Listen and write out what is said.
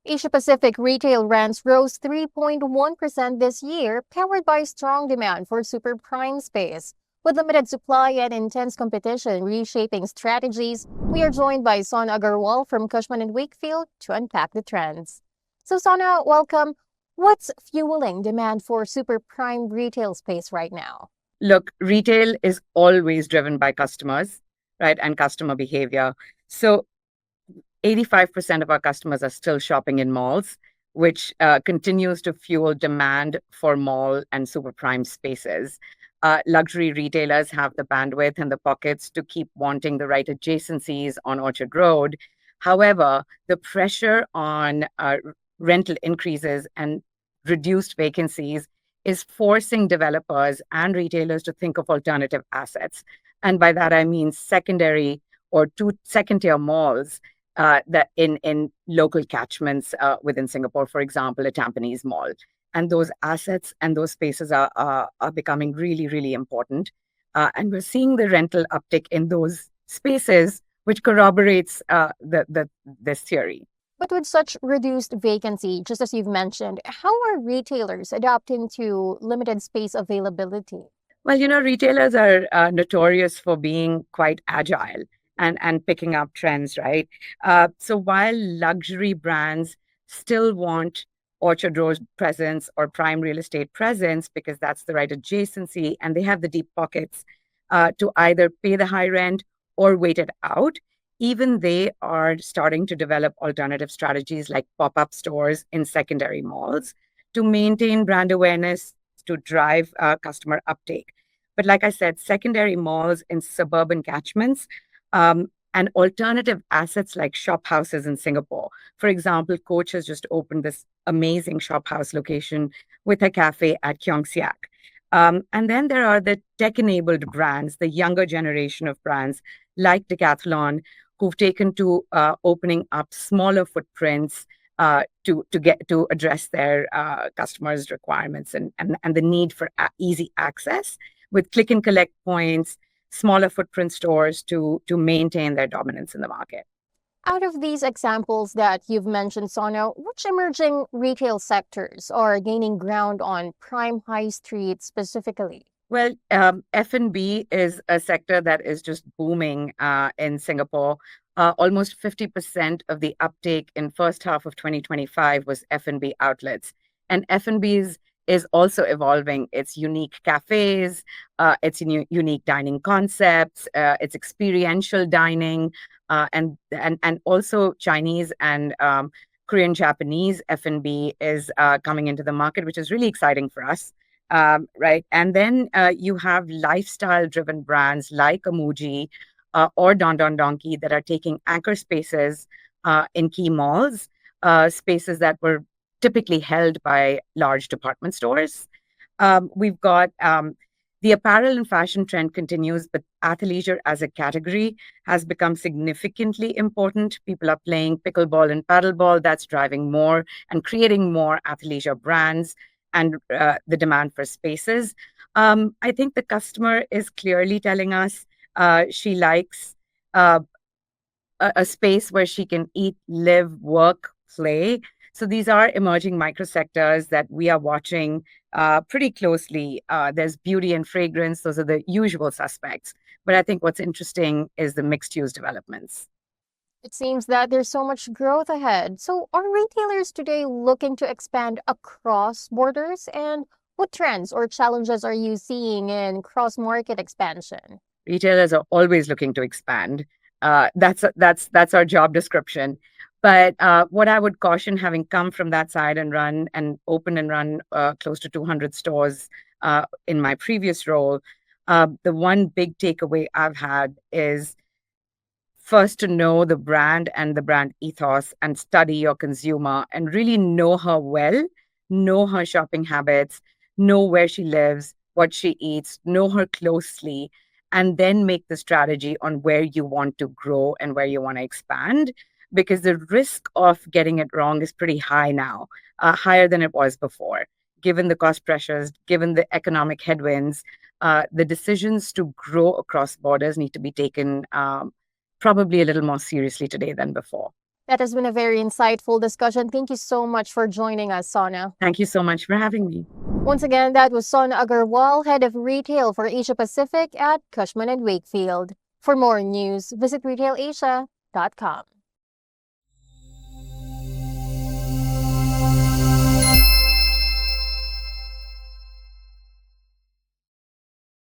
Asia Pacific retail rents rose 3.1% this year, powered by strong demand for super prime space. With limited supply and intense competition reshaping strategies, we are joined by Sona Agarwal from Cushman Wakefield to unpack the trends. So, Sona, welcome. What's fueling demand for super prime retail space right now? Look, retail is always driven by customers, right, and customer behavior. So 85% of our customers are still shopping in malls, which continues to fuel demand for mall and super prime spaces. Luxury retailers have the bandwidth and the pockets to keep wanting the right adjacencies on Orchard Road. However, the pressure on rental increases and reduced vacancies is forcing developers and retailers to think of alternative assets. And by that, I mean secondary or second tier malls that in local catchments within Singapore, for example, a Tampines mall. And those assets and those spaces are becoming really, really important. And we're seeing the rental uptick in those spaces, which corroborates this theory. But with such reduced vacancy, just as you've mentioned, how are retailers adapting to limited space availability? Well, retailers are notorious for being quite agile and picking up trends, right? So while luxury brands still want Orchard Road presence or prime real estate presence because that's the right adjacency and they have the deep pockets to either pay the high rent or wait it out, even they are starting to develop alternative strategies like pop-up stores in secondary malls to maintain brand awareness, to drive customer uptake. But like I said, secondary malls in suburban catchments and alternative assets like shop houses in Singapore. For example, Coach has just opened this amazing shop house location with a cafe at Keong Siak. And then there are the tech-enabled brands, the younger generation of brands like Decathlon, who've taken to opening up smaller footprints to address their customers' requirements and the need for easy access with click and collect points, smaller footprint stores to maintain their dominance in the market. Out of these examples that you've mentioned, Sono, which emerging retail sectors are gaining ground on prime high street specifically? Well, F&B is a sector that is just booming in Singapore. Almost 50% of the uptake in first half of 2025 was F&B outlets. And F&B is also evolving. It's unique cafes, it's unique dining concepts, it's experiential dining, and also Chinese and Korean Japanese F&B is coming into the market, which is really exciting for us. Right. And then you have lifestyle driven brands like Amuji or Don Don Donkey that are taking anchor spaces in key malls, spaces that were typically held by large department stores. We've got the apparel and fashion trend continues, but athleisure as a category has become significantly important. People are playing pickleball and paddleball. That's driving more and creating more athleisure brands and the demand for spaces. I think the customer is clearly telling us she likes a space where she can eat, live, work, play. So these are emerging microsectors that we are watching pretty closely. There's beauty and fragrance. Those are the usual suspects. But I think what's interesting is the mixed use developments. It seems that there's so much growth ahead. So, are retailers today looking to expand across borders? And what trends or challenges are you seeing in cross market expansion? Retailers are always looking to expand. That's our job description. But what I would caution, having come from that side and run close to 200 stores in my previous role, the one big takeaway I've had is first to know the brand and the brand ethos and study your consumer and really know her well, know her shopping habits, know where she lives, what she eats, know her closely, and then make the strategy on where you want to grow and where you want to expand. Because the risk of getting it wrong is pretty high now, higher than it was before. Given the cost pressures, given the economic headwinds, the decisions to grow across borders need to be taken probably a little more seriously today than before. That has been a very insightful discussion. Thank you so much for joining us, Sona. Thank you so much for having me. Once again, that was Sona Agarwal, Head of Retail for Asia Pacific at Cushman Wakefield. For more news, visit retailasia.com.